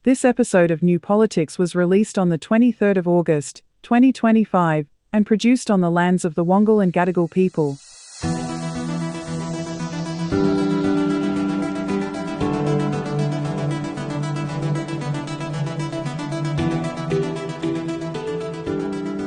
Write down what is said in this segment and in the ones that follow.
This episode of New Politics was released on the 23rd of August, 2025, and produced on the lands of the Wangal and Gadigal people.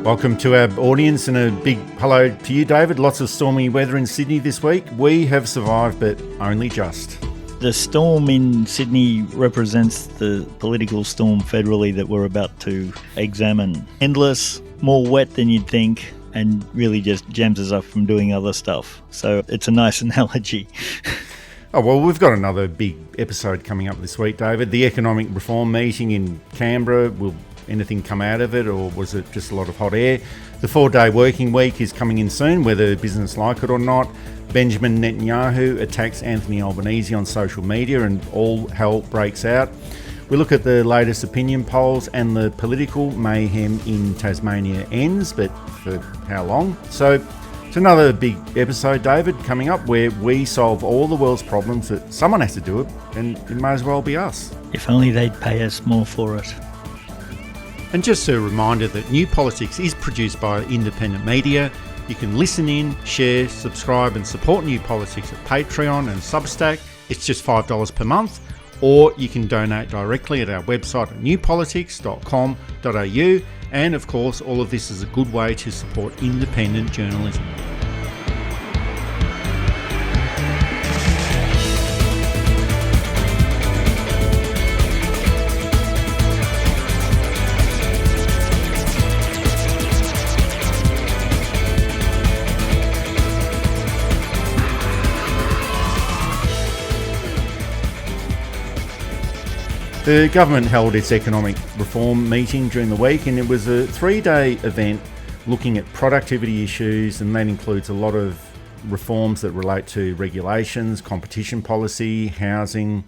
Welcome to our audience and a big hello to you, David. Lots of stormy weather in Sydney this week. We have survived, but only just. The storm in Sydney represents the political storm federally that we're about to examine. Endless, more wet than you'd think, and really just jams us up from doing other stuff. So it's a nice analogy. Oh, well, we've got another big episode coming up this week, David. The Economic Reform meeting in Canberra. Will anything come out of it, or was it just a lot of hot air? The 4-day working week is coming in soon, whether business like it or not. Benjamin Netanyahu attacks Anthony Albanese on social media and all hell breaks out. We look at the latest opinion polls and the political mayhem in Tasmania ends, but for how long? So it's another big episode, David, coming up where we solve all the world's problems, that someone has to do it, and it may as well be us. If only they'd pay us more for it. And just a reminder that New Politics is produced by independent media. You can listen in, share, subscribe and support New Politics at Patreon and Substack. It's just $5 per month, or you can donate directly at our website at newpolitics.com.au. And of course, all of this is a good way to support independent journalism. The government held its economic reform meeting during the week, and it was a 3-day event looking at productivity issues, and that includes a lot of reforms that relate to regulations, competition policy, housing,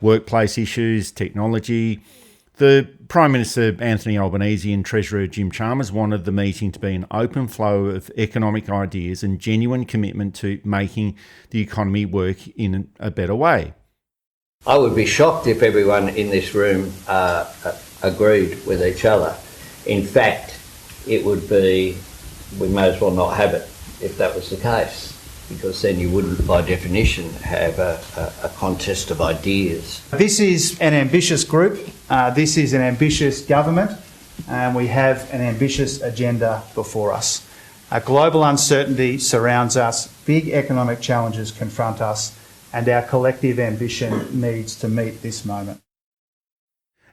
workplace issues, technology. The Prime Minister Anthony Albanese and Treasurer Jim Chalmers wanted the meeting to be an open flow of economic ideas and genuine commitment to making the economy work in a better way. I would be shocked if everyone in this room agreed with each other. In fact, it would be, we may as well not have it if that was the case, because then you wouldn't, by definition, have a contest of ideas. This is an ambitious group, this is an ambitious government, and we have an ambitious agenda before us. Global uncertainty surrounds us, big economic challenges confront us, and our collective ambition needs to meet this moment.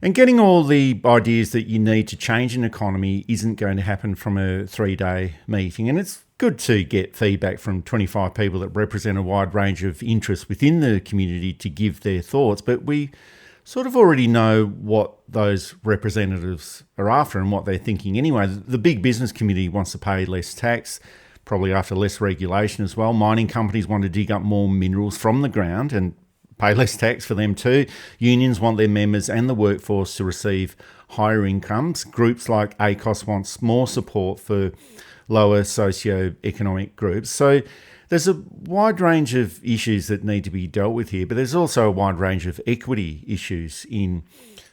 And getting all the ideas that you need to change an economy isn't going to happen from a 3-day meeting. And it's good to get feedback from 25 people that represent a wide range of interests within the community to give their thoughts. But we sort of already know what those representatives are after and what they're thinking anyway. The big business community wants to pay less tax, probably after less regulation as well. Mining companies want to dig up more minerals from the ground and pay less tax for them too. Unions want their members and the workforce to receive higher incomes. Groups like ACOS wants more support for lower socio-economic groups. So there's a wide range of issues that need to be dealt with here, but there's also a wide range of equity issues in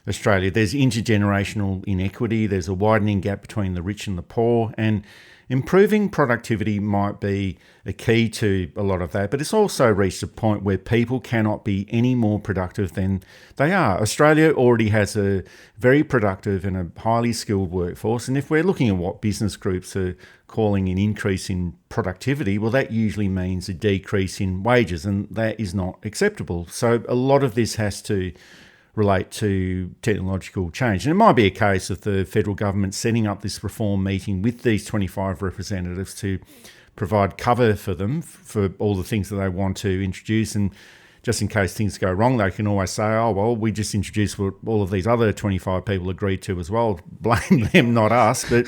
Australia. There's intergenerational inequity, there's a widening gap between the rich and the poor, and improving productivity might be a key to a lot of that, but it's also reached a point where people cannot be any more productive than they are. Australia already has a very productive and a highly skilled workforce, and if we're looking at what business groups are calling an increase in productivity, well, that usually means a decrease in wages, and that is not acceptable. So a lot of this has to relate to technological change. And it might be a case of the federal government setting up this reform meeting with these 25 representatives to provide cover for them for all the things that they want to introduce. And just in case things go wrong, they can always say, oh, well, we just introduced what all of these other 25 people agreed to as well. Blame them, not us. But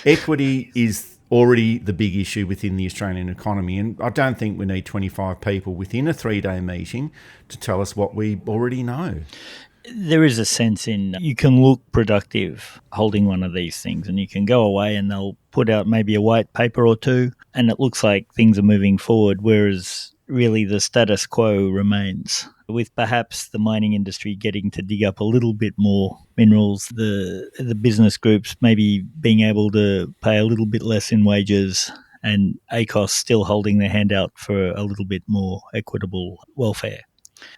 equity is already the big issue within the Australian economy. And I don't think we need 25 people within a 3-day meeting to tell us what we already know. There is a sense in you can look productive holding one of these things, and you can go away and they'll put out maybe a white paper or two and it looks like things are moving forward, whereas really the status quo remains, with perhaps the mining industry getting to dig up a little bit more minerals, the business groups maybe being able to pay a little bit less in wages, and ACOS still holding their hand out for a little bit more equitable welfare.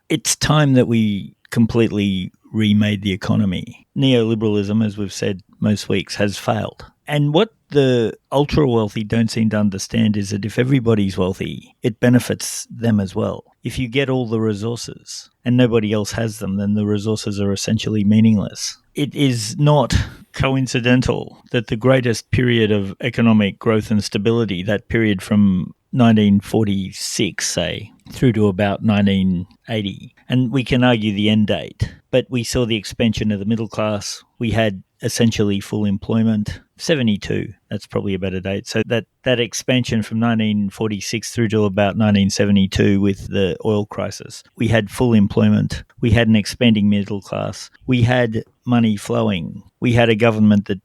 It's time that we completely remade the economy. Neoliberalism, as we've said most weeks, has failed. And what the ultra-wealthy don't seem to understand is that if everybody's wealthy, it benefits them as well. If you get all the resources and nobody else has them, then the resources are essentially meaningless. It is not coincidental that the greatest period of economic growth and stability, that period from 1946, say, through to about 1980, and we can argue the end date, but we saw the expansion of the middle class. We had essentially full employment. 72, that's probably a better date. So that expansion from 1946 through to about 1972 with the oil crisis, we had full employment. We had an expanding middle class. We had money flowing. We had a government that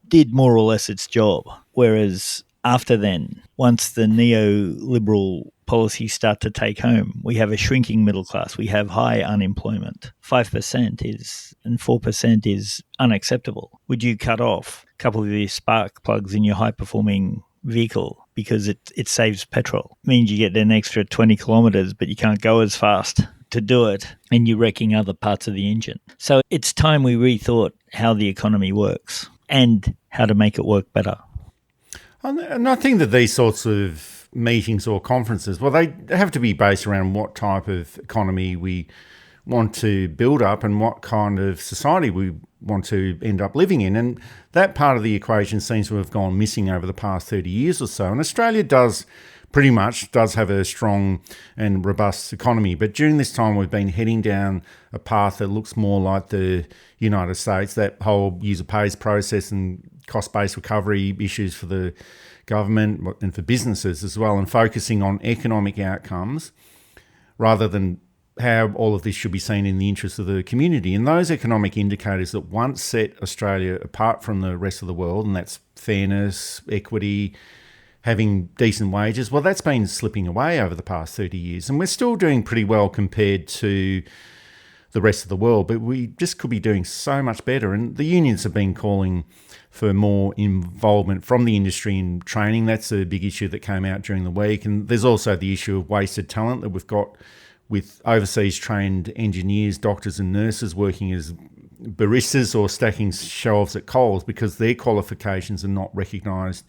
did more or less its job. Whereas after then, once the neoliberal policies start to take home, we have a shrinking middle class. We have high unemployment. 5% and 4% is unacceptable. Would you cut off a couple of your spark plugs in your high-performing vehicle because it saves petrol? It means you get an extra 20 kilometres, but you can't go as fast to do it, and you're wrecking other parts of the engine. So it's time we rethought how the economy works and how to make it work better. And I think that these sorts of meetings or conferences, well, they have to be based around what type of economy we want to build up and what kind of society we want to end up living in. And that part of the equation seems to have gone missing over the past 30 years or so. And Australia does have a strong and robust economy. But during this time, we've been heading down a path that looks more like the United States, that whole user pays process and cost-based recovery issues for the government and for businesses as well, and focusing on economic outcomes rather than how all of this should be seen in the interest of the community. And those economic indicators that once set Australia apart from the rest of the world, and that's fairness, equity, having decent wages, well, that's been slipping away over the past 30 years. And we're still doing pretty well compared to the rest of the world, but we just could be doing so much better. And the unions have been calling for more involvement from the industry in training. That's a big issue that came out during the week. And there's also the issue of wasted talent that we've got with overseas trained engineers, doctors and nurses working as baristas or stacking shelves at Coles because their qualifications are not recognised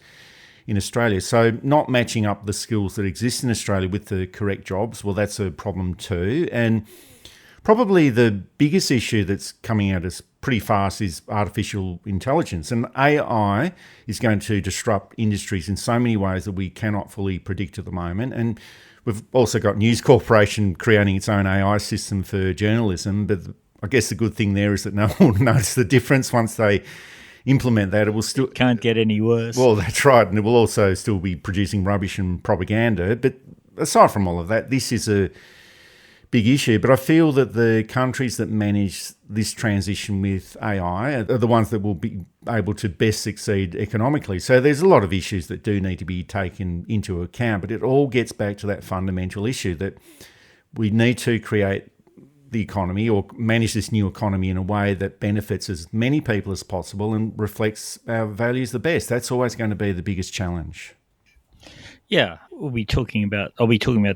in Australia. So not matching up the skills that exist in Australia with the correct jobs, well, that's a problem too. And probably the biggest issue that's coming at us pretty fast is artificial intelligence. And AI is going to disrupt industries in so many ways that we cannot fully predict at the moment. And we've also got News Corporation creating its own AI system for journalism. But I guess the good thing there is that no one will notice the difference once they implement that. It will still can't get any worse. Well, that's right. And it will also still be producing rubbish and propaganda. But aside from all of that, this is a big issue. But I feel that the countries that manage this transition with AI are the ones that will be able to best succeed economically. So there's a lot of issues that do need to be taken into account, but it all gets back to that fundamental issue that we need to create the economy or manage this new economy in a way that benefits as many people as possible and reflects our values the best. That's always going to be the biggest challenge. Yeah, I'll be talking about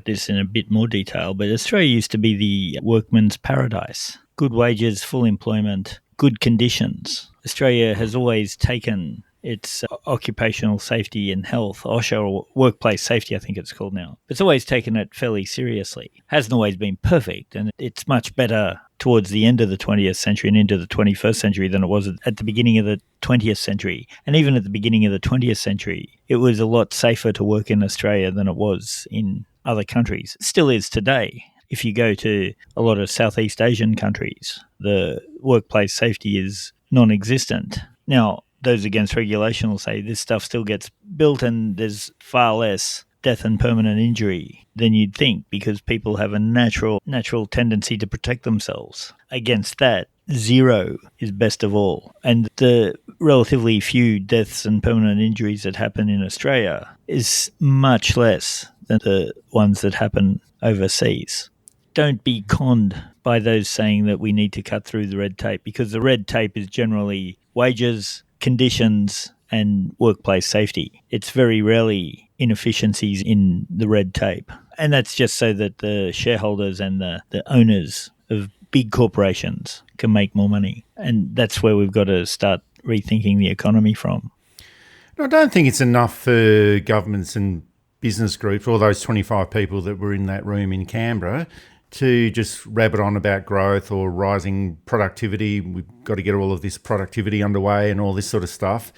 this in a bit more detail, but Australia used to be the workman's paradise. Good wages, full employment, good conditions. Australia has always taken its occupational safety and health, OSHA, or workplace safety, I think it's called now. It's always taken it fairly seriously. Hasn't always been perfect, and it's much better towards the end of the 20th century and into the 21st century than it was at the beginning of the 20th century. And even at the beginning of the 20th century, it was a lot safer to work in Australia than it was in other countries. It still is today. If you go to a lot of Southeast Asian countries, the workplace safety is non-existent. Now, those against regulation will say this stuff still gets built and there's far less death and permanent injury than you'd think because people have a natural tendency to protect themselves. Against that, zero is best of all. And the relatively few deaths and permanent injuries that happen in Australia is much less than the ones that happen overseas. Don't be conned by those saying that we need to cut through the red tape, because the red tape is generally wages, conditions, and workplace safety. It's very rarely inefficiencies in the red tape. And that's just so that the shareholders and the owners of big corporations can make more money. And that's where we've got to start rethinking the economy from. I don't think it's enough for governments and business groups, all those 25 people that were in that room in Canberra, to just rabbit on about growth or rising productivity. We've got to get all of this productivity underway and all this sort of stuff.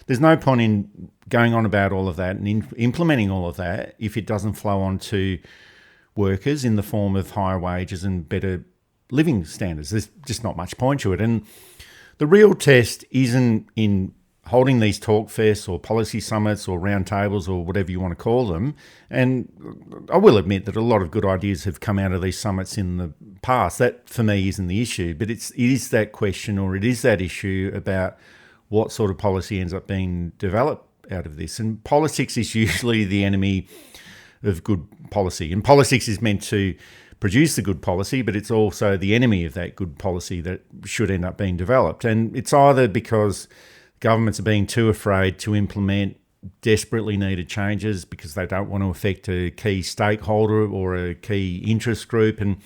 There's no point in going on about all of that and implementing all of that if it doesn't flow on to workers in the form of higher wages and better living standards. There's just not much point to it. And the real test isn't in holding these talk fests or policy summits or roundtables or whatever you want to call them. And I will admit that a lot of good ideas have come out of these summits in the past. That, for me, isn't the issue. But it is that question, or it is that issue about what sort of policy ends up being developed out of this. And politics is usually the enemy of good policy. And politics is meant to produce the good policy, but it's also the enemy of that good policy that should end up being developed. And it's either because governments are being too afraid to implement desperately needed changes because they don't want to affect a key stakeholder or a key interest group. And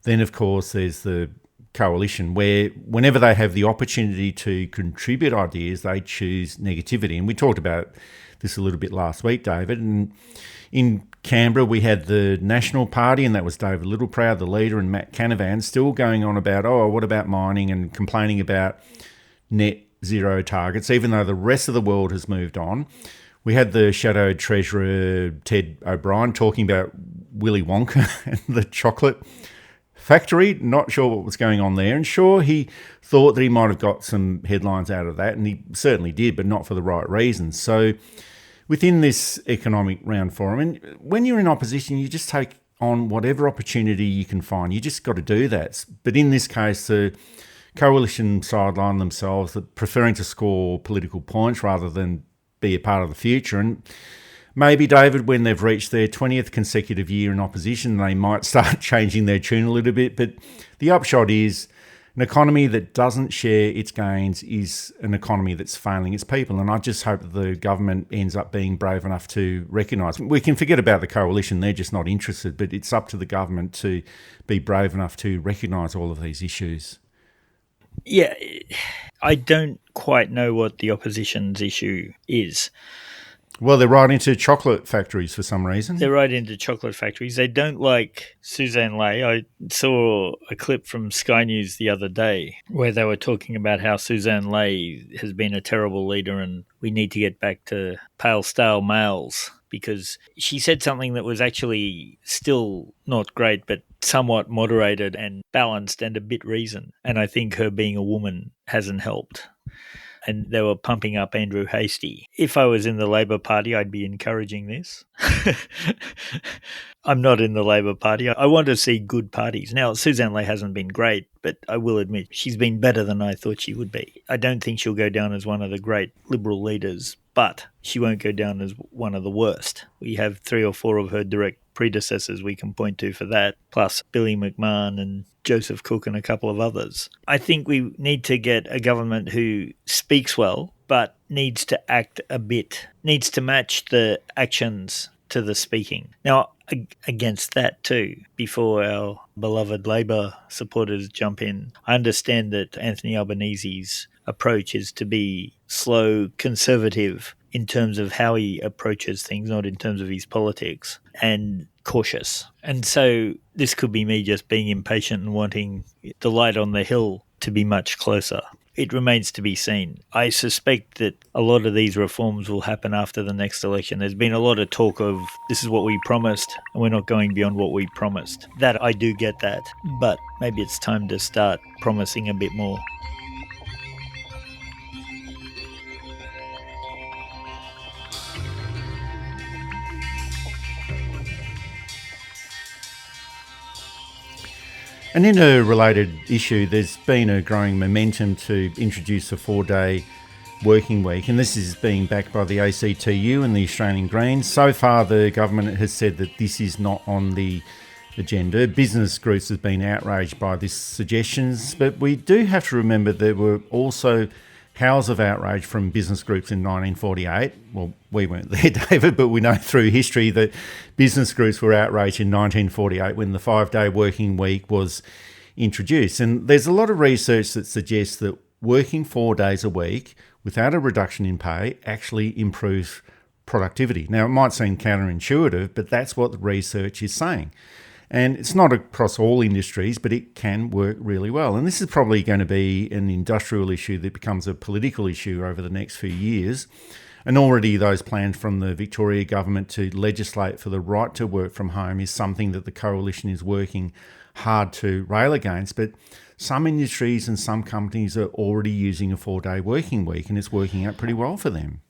then, of course, there's the coalition where whenever they have the opportunity to contribute ideas, they choose negativity. And we talked about this a little bit last week, David. And in Canberra, we had the National Party, and that was David Littleproud, the leader, and Matt Canavan, still going on about, oh, what about mining, and complaining about net zero targets, even though the rest of the world has moved on. We had the Shadow Treasurer, Ted O'Brien, talking about Willy Wonka and the chocolate factory. Not sure what was going on there. And sure, he thought that he might have got some headlines out of that, and he certainly did, but not for the right reasons. So within this economic round forum, and when you're in opposition, you just take on whatever opportunity you can find. You just got to do that. But in this case, the coalition sideline themselves, preferring to score political points rather than be a part of the future. And maybe, David, when they've reached their 20th consecutive year in opposition, they might start changing their tune a little bit. But the upshot is an economy that doesn't share its gains is an economy that's failing its people. And I just hope that the government ends up being brave enough to recognise. We can forget about the coalition, they're just not interested, but it's up to the government to be brave enough to recognise all of these issues. Yeah, I don't quite know what the opposition's issue is. Well, they're right into chocolate factories for some reason. They're right into chocolate factories. They don't like Sussan Ley. I saw a clip from Sky News the other day where they were talking about how Sussan Ley has been a terrible leader and we need to get back to pale, stale males, because she said something that was actually still not great, but somewhat moderated and balanced and a bit reasoned. And I think her being a woman hasn't helped. And they were pumping up Andrew Hastie. If I was in the Labor Party, I'd be encouraging this. I'm not in the Labor Party. I want to see good parties. Now, Sussan Ley hasn't been great, but I will admit she's been better than I thought she would be. I don't think she'll go down as one of the great Liberal leaders, but she won't go down as one of the worst. We have 3 or 4 of her direct predecessors we can point to for that, plus Billy McMahon and Joseph Cook and a couple of others. I think we need to get a government who speaks well, but needs to act a bit, needs to match the actions to the speaking. Now, against that too, before our beloved Labor supporters jump in, I understand that Anthony Albanese's approach is to be slow, conservative in terms of how he approaches things, not in terms of his politics, and cautious. And so this could be me just being impatient and wanting the light on the hill to be much closer. It remains to be seen. I suspect that a lot of these reforms will happen after the next election. There's been a lot of talk of this is what we promised and we're not going beyond what we promised. That I do get that, but maybe it's time to start promising a bit more. And in a related issue, there's been a growing momentum to introduce a 4-day working week, and this is being backed by the ACTU and the Australian Greens. So far, the government has said that this is not on the agenda. Business groups have been outraged by these suggestions, but we do have to remember there were also howls of outrage from business groups in 1948. Well, we weren't there, David, but we know through history that business groups were outraged in 1948 when the 5-day working week was introduced. And there's a lot of research that suggests that working 4 days a week without a reduction in pay actually improves productivity. Now, it might seem counterintuitive, but that's what the research is saying. And it's not across all industries, but it can work really well. And this is probably going to be an industrial issue that becomes a political issue over the next few years. And already those plans from the Victoria government to legislate for the right to work from home is something that the coalition is working hard to rail against. But some industries and some companies are already using a 4-day working week, and it's working out pretty well for them.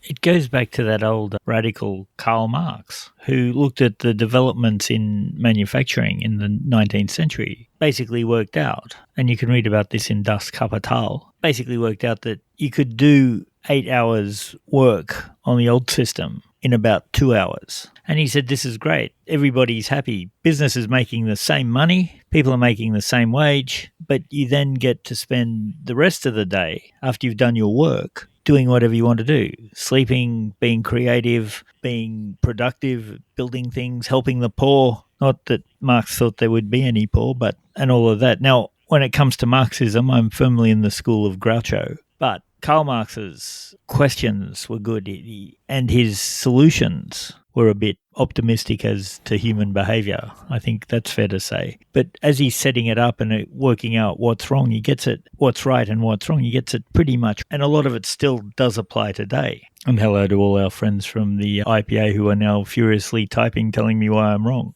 It goes back to that old radical Karl Marx, who looked at the developments in manufacturing in the 19th century, basically worked out, and you can read about this in Das Kapital, basically worked out that you could do 8 hours work on the old system in about 2 hours. And he said, this is great. Everybody's happy. Business is making the same money. People are making the same wage. But you then get to spend the rest of the day after you've done your work doing whatever you want to do, sleeping, being creative, being productive, building things, helping the poor. Not that Marx thought there would be any poor, and all of that. Now, when it comes to Marxism, I'm firmly in the school of Groucho. But Karl Marx's questions were good, and his solutions were a bit optimistic as to human behaviour. I think that's fair to say. But as he's setting it up and working out what's wrong, he gets it, what's right and what's wrong, he gets it pretty much. And a lot of it still does apply today. And hello to all our friends from the IPA who are now furiously typing, telling me why I'm wrong.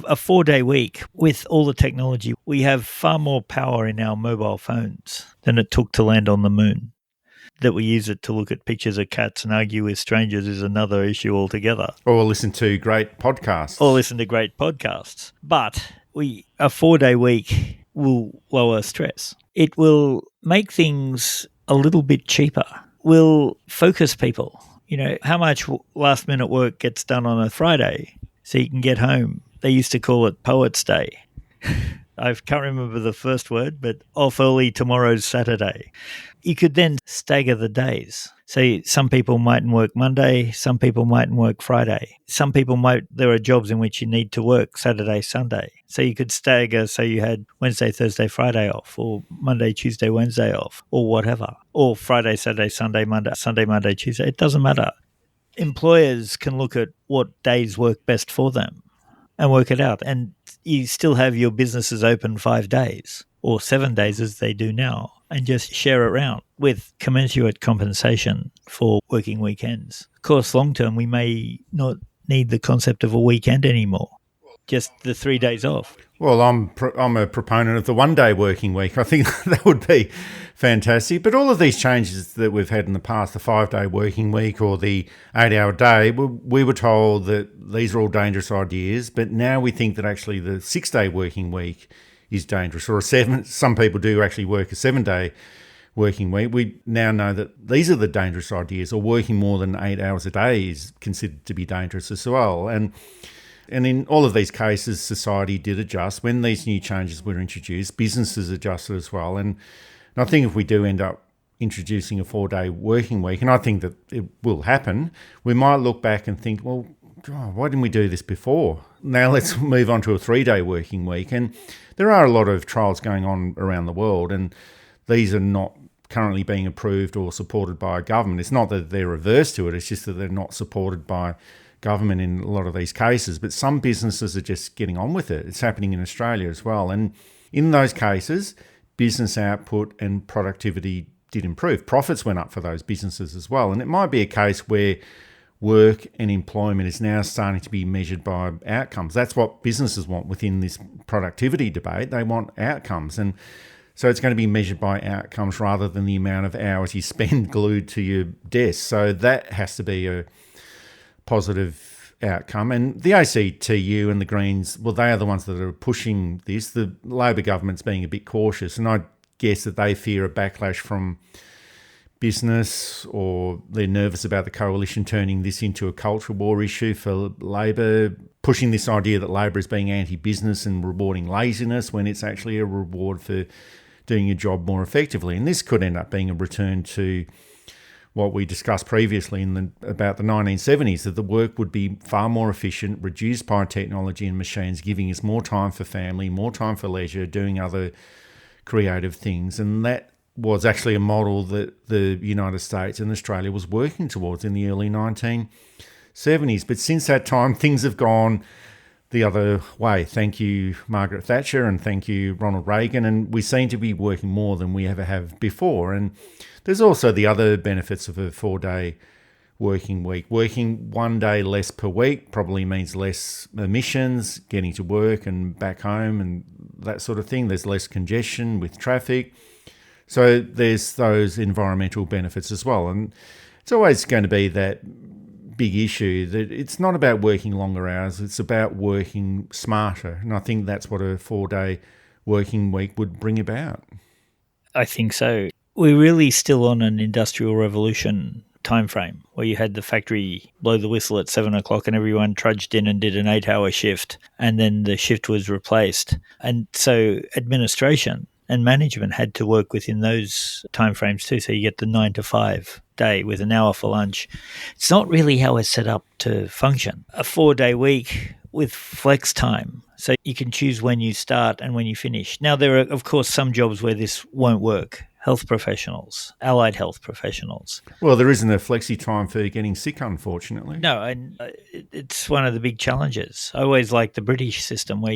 A 4-day week, with all the technology, we have far more power in our mobile phones than it took to land on the moon. That we use it to look at pictures of cats and argue with strangers is another issue altogether. Or listen to great podcasts. But a 4-day week will lower stress. It will make things a little bit cheaper. Will focus people. You know, how much last minute work gets done on a Friday so you can get home. They used to call it Poets' Day. I can't remember the first word, but off early tomorrow's Saturday. You could then stagger the days. So some people mightn't work Monday, some people mightn't work Friday. There are jobs in which you need to work Saturday, Sunday. So you could stagger, so you had Wednesday, Thursday, Friday off, or Monday, Tuesday, Wednesday off, or whatever. Or Friday, Saturday, Sunday, Monday, Tuesday. It doesn't matter. Employers can look at what days work best for them and work it out. And you still have your businesses open 5 days or 7 days as they do now, and just share it around with commensurate compensation for working weekends. Of course, long term, we may not need the concept of a weekend anymore, just the 3 days off. Well, I'm a proponent of the 1-day working week. I think that would be fantastic. But all of these changes that we've had in the past, the 5-day working week or the 8-hour day, we were told that these are all dangerous ideas. But now we think that actually the 6-day working week is dangerous, or some people do actually work a 7-day working week. We now know that these are the dangerous ideas, or working more than 8 hours a day is considered to be dangerous as well. And in all of these cases, society did adjust. When these new changes were introduced, businesses adjusted as well. And I think if we do end up introducing a 4-day working week, and I think that it will happen, we might look back and think, well, God, why didn't we do this before? Now let's move on to a 3-day working week. And there are a lot of trials going on around the world, and these are not currently being approved or supported by a government. It's not that they're averse to it, it's just that they're not supported by government in a lot of these cases. But some businesses are just getting on with it. It's happening in Australia as well. And in those cases, business output and productivity did improve. Profits went up for those businesses as well. And it might be a case where work and employment is now starting to be measured by outcomes. That's what businesses want within this productivity debate. They want outcomes. And so it's going to be measured by outcomes rather than the amount of hours you spend glued to your desk. So that has to be a positive outcome. And the ACTU and the Greens, well, they are the ones that are pushing this. The Labor government's being a bit cautious, and I guess that they fear a backlash from business, or they're nervous about the coalition turning this into a culture war issue for Labor, pushing this idea that Labor is being anti-business and rewarding laziness when it's actually a reward for doing your job more effectively. And this could end up being a return to what we discussed previously about the 1970s, that the work would be far more efficient, reduced by technology and machines, giving us more time for family, more time for leisure, doing other creative things. And that was actually a model that the United States and Australia was working towards in the early 1970s. But since that time, things have gone the other way. Thank you, Margaret Thatcher, and thank you, Ronald Reagan. And we seem to be working more than we ever have before. And there's also the other benefits of a 4-day working week. Working 1 day less per week probably means less emissions, getting to work and back home and that sort of thing. There's less congestion with traffic. So there's those environmental benefits as well. And it's always going to be that big issue that it's not about working longer hours, it's about working smarter. And I think that's what a 4-day working week would bring about. I think so. We're really still on an industrial revolution timeframe where you had the factory blow the whistle at 7 o'clock and everyone trudged in and did an 8-hour shift, and then the shift was replaced. And so administration and management had to work within those timeframes too. So you get the 9 to 5 day with an hour for lunch. It's not really how it's set up to function. A 4-day week with flex time, so you can choose when you start and when you finish. Now, there are, of course, some jobs where this won't work. Health professionals, allied health professionals. Well, there isn't a flexi time for getting sick, unfortunately. No, and it's one of the big challenges. I always liked the British system where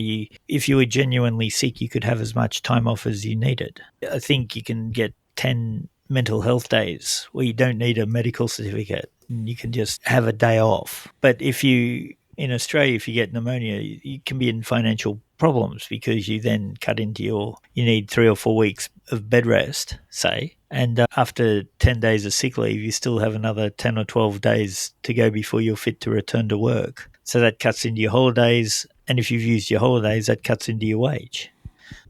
if you were genuinely sick, you could have as much time off as you needed. I think you can get 10 mental health days where you don't need a medical certificate and you can just have a day off. But in Australia, if you get pneumonia, you can be in financial problems because you then cut into you need 3 or 4 weeks of bed rest, say, and after 10 days of sick leave, you still have another 10 or 12 days to go before you're fit to return to work. So that cuts into your holidays, and if you've used your holidays, that cuts into your wage.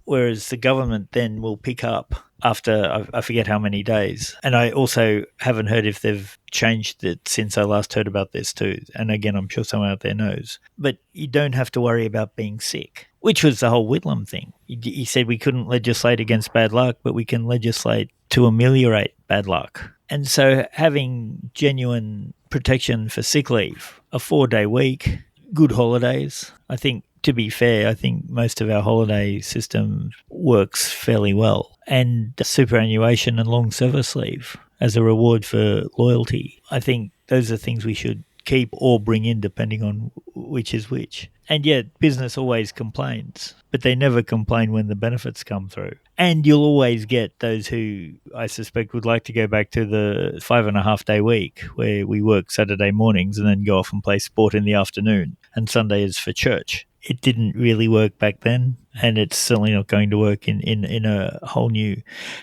Whereas the government then will pick up after, I forget how many days. And I also haven't heard if they've changed it since I last heard about this too. And again, I'm sure someone out there knows. But you don't have to worry about being sick, which was the whole Whitlam thing. He said we couldn't legislate against bad luck, but we can legislate to ameliorate bad luck. And so having genuine protection for sick leave, a 4-day week, good holidays, I think, to be fair, I think most of our holiday system works fairly well. And superannuation and long service leave as a reward for loyalty. I think those are things we should keep or bring in depending on which is which. And yet business always complains, but they never complain when the benefits come through. And you'll always get those who I suspect would like to go back to the 5.5-day week where we work Saturday mornings and then go off and play sport in the afternoon and Sunday is for church. It didn't really work back then, and it's certainly not going to work in a whole new.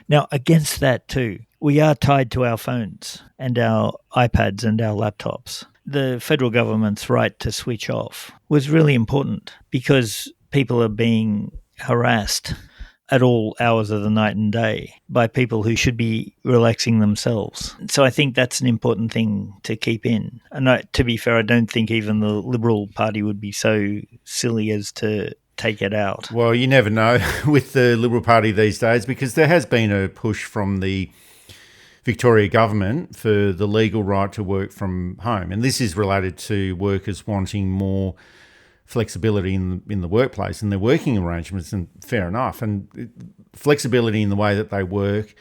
Now, against that too, we are tied to our phones and our iPads and our laptops. The federal government's right to switch off was really important because people are being harassed at all hours of the night and day by people who should be relaxing themselves. So I think that's an important thing to keep in. And to be fair, I don't think even the Liberal Party would be so silly as to take it out. Well, you never know with the Liberal Party these days, because there has been a push from the Victoria government for the legal right to work from home. And this is related to workers wanting more flexibility in the workplace and their working arrangements, and fair enough, and flexibility in the way that they work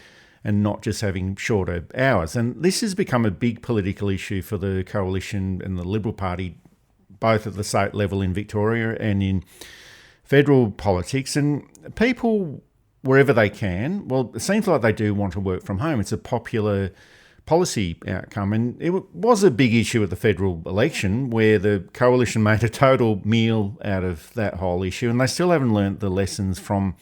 and not just having shorter hours. And this has become a big political issue for the Coalition and the Liberal Party, both at the state level in Victoria and in federal politics. And people, wherever they can, well, it seems like they do want to work from home. It's a popular policy outcome, and it was a big issue at the federal election where the coalition made a total meal out of that whole issue, and they still haven't learnt the lessons from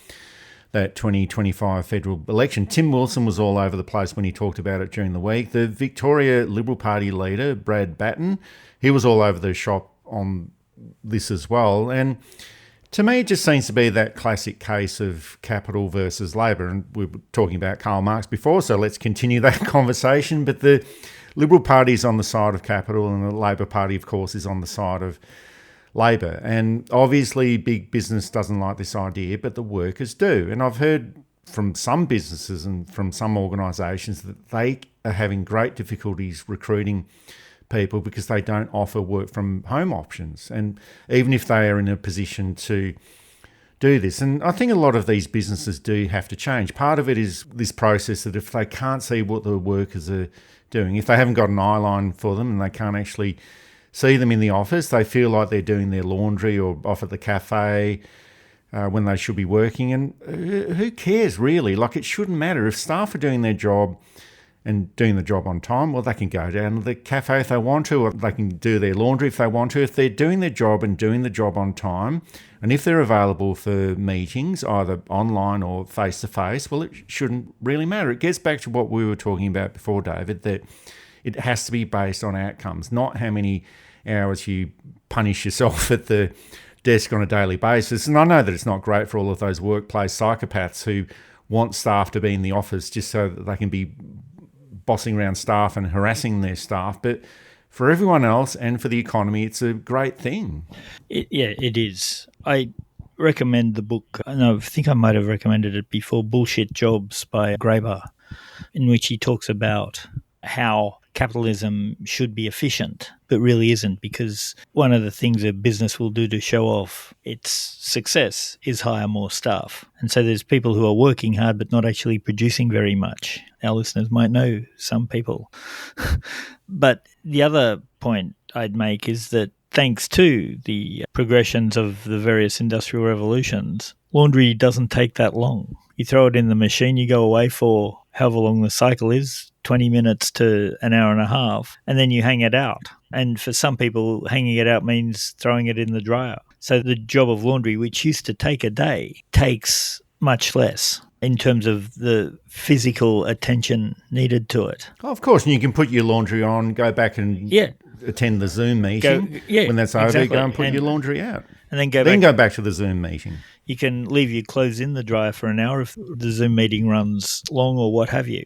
that 2025 federal election. Tim Wilson was all over the place when he talked about it during the week. The Victoria Liberal Party leader, Brad Batten, he was all over the shop on this as well. And To me, it just seems to be that classic case of capital versus labour. And we were talking about Karl Marx before, so let's continue that conversation. But the Liberal Party is on the side of capital, and the Labor Party, of course, is on the side of labour. And obviously, big business doesn't like this idea, but the workers do. And I've heard from some businesses and from some organisations that they are having great difficulties recruiting people because they don't offer work from home options, and even if they are in a position to do this. And I think a lot of these businesses do have to change. Part of it is this process that if they can't see what the workers are doing, if they haven't got an eye line for them and they can't actually see them in the office, they feel like they're doing their laundry or off at the cafe when they should be working. And who cares really? Like, it shouldn't matter. If staff are doing their job and doing the job on time, well, they can go down to the cafe if they want to, or they can do their laundry if they want to. If they're doing their job and doing the job on time, and if they're available for meetings, either online or face-to-face, well, it shouldn't really matter. It gets back to what we were talking about before, David, that it has to be based on outcomes, not how many hours you punish yourself at the desk on a daily basis. And I know that it's not great for all of those workplace psychopaths who want staff to be in the office just so that they can be bossing around staff and harassing their staff, but for everyone else and for the economy, it's a great thing. It is. I recommend the book, and I think I might have recommended it before, Bullshit Jobs by Graeber, in which he talks about how capitalism should be efficient, but really isn't, because one of the things a business will do to show off its success is hire more staff. And so there's people who are working hard but not actually producing very much. Our listeners might know some people. But the other point I'd make is that thanks to the progressions of the various industrial revolutions, laundry doesn't take that long. You throw it in the machine, you go away for however long the cycle is, 20 minutes to an hour and a half, and then you hang it out. And for some people, hanging it out means throwing it in the dryer. So the job of laundry, which used to take a day, takes much less in terms of the physical attention needed to it. Oh, of course, and you can put your laundry on, go back and attend the Zoom meeting. When that's over, exactly. Go and put your laundry out. And then go back to the Zoom meeting. You can leave your clothes in the dryer for an hour if the Zoom meeting runs long or what have you.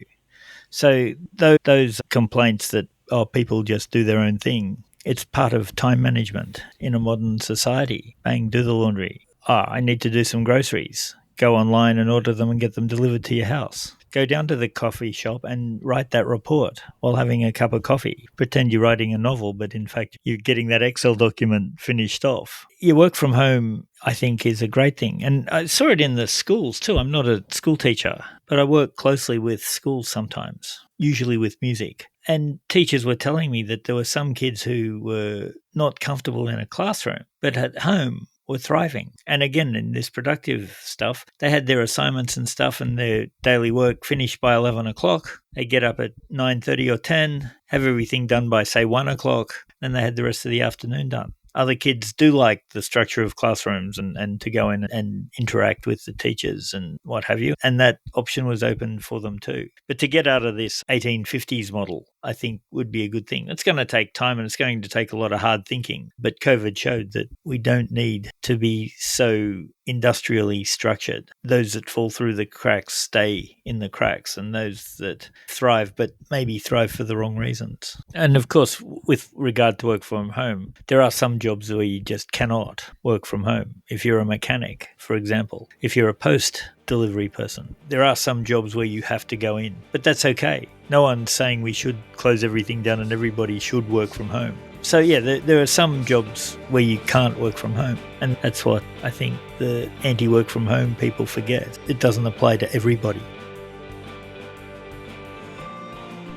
So those complaints that, people just do their own thing, it's part of time management in a modern society. Bang, do the laundry. I need to do some groceries. Go online and order them and get them delivered to your house. Go down to the coffee shop and write that report while having a cup of coffee. Pretend you're writing a novel, but in fact, you're getting that Excel document finished off. Your work from home, I think, is a great thing. And I saw it in the schools too. I'm not a school teacher, but I work closely with schools sometimes, usually with music. And teachers were telling me that there were some kids who were not comfortable in a classroom, but at home were thriving. And again, in this productive stuff, they had their assignments and stuff and their daily work finished by 11 o'clock. They get up at 9:30 or 10, have everything done by, say, 1 o'clock, then they had the rest of the afternoon done. Other kids do like the structure of classrooms and to go in and interact with the teachers and what have you. And that option was open for them too. But to get out of this 1850s model, I think would be a good thing. It's going to take time and it's going to take a lot of hard thinking. But COVID showed that we don't need to be so industrially structured. Those that fall through the cracks stay in the cracks, and those that thrive, but maybe thrive for the wrong reasons. And of course, with regard to work from home, there are some jobs where you just cannot work from home. If you're a mechanic, for example, if you're a post delivery person, there are some jobs where you have to go in, but that's okay. No one's saying we should close everything down and everybody should work from home. So yeah, there are some jobs where you can't work from home, and that's what I think the anti-work from home people forget. It doesn't apply to everybody.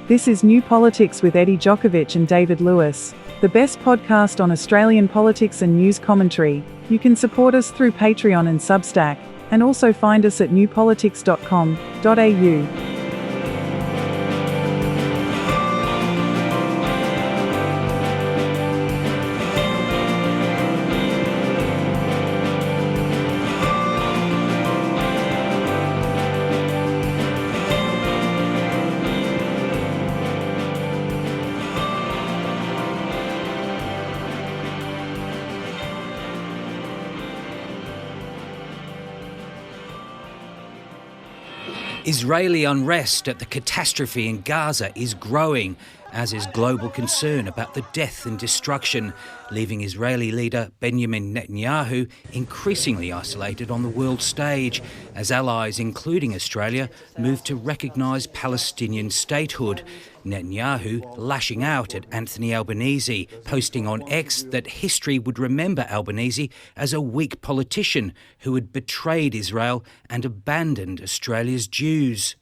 This is New Politics with Eddie Djokovic and David Lewis, the best podcast on Australian politics and news commentary. You can support us through Patreon and Substack, and also find us at newpolitics.com.au. Israeli unrest at the catastrophe in Gaza is growing, as is global concern about the death and destruction, leaving Israeli leader Benjamin Netanyahu increasingly isolated on the world stage, as allies, including Australia, move to recognise Palestinian statehood. Netanyahu lashing out at Anthony Albanese, posting on X that history would remember Albanese as a weak politician who had betrayed Israel and abandoned Australia's Jews.